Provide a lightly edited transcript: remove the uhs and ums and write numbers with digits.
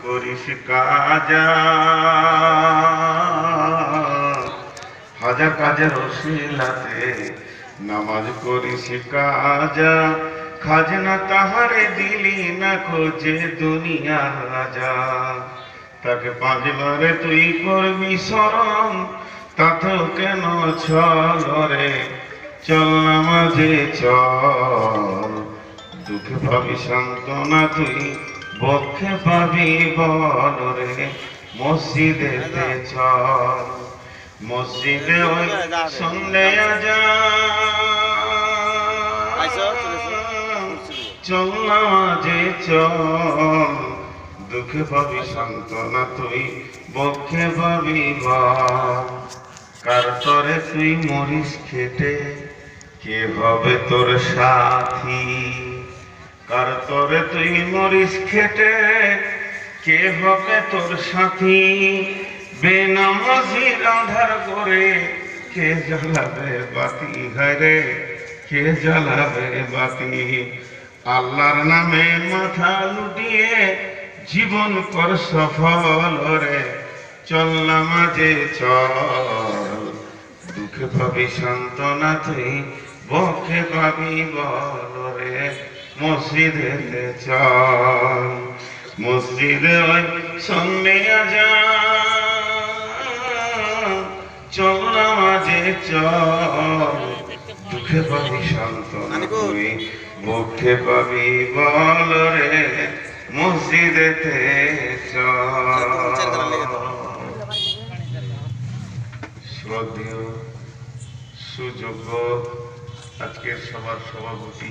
করিস কাজা, হাজার কাজের ওসিলাতে নামাজ করিস কাজা। খাজনা তাহারে দিলি না খোঁজে দুনিয়ার রাজা, তাকে পাঁচবারে তুই করবি স্মরণ, তাতেও কেন ছল রে। চল নামাজে চল, দুঃখে পাবি সান্ত্বনা তুই, বক্ষে পাবি বল রে। মসজিদেতে চল, মসজিদে ওই সন্ধে চল নামাজে চল, দুঃখে পাবি সান্ত্বনা তুই, বক্ষে পাবি বল। কার তরে তুই মরিস খেটে, কে হবে তোর সাথী? কার তরে তুই মরিস খেটে, কে হবে তোর সাথী? বেনামাজির আধার করে কে জ্বালাবে বাতি? ঘরে কে জ্বালাবে বাতি? আল্লাহর নামে মাথা লুটিয়ে জীবন কর সফল রে। চল নামাজে চল, দুঃখে পাবি সান্ত্বনা তুই, বক্ষে পাবি বল রে। মসজিদেতে চল, মসজিদে ওই সন্ধে চল নামাজে চল, দুঃখে পাবি সান্ত্বনা তুই, বক্ষে পাবি বল রে। মসজিদেতে চল। শ্রদ্ধেয় সুযোগ্য আজকের সভার সভাপতি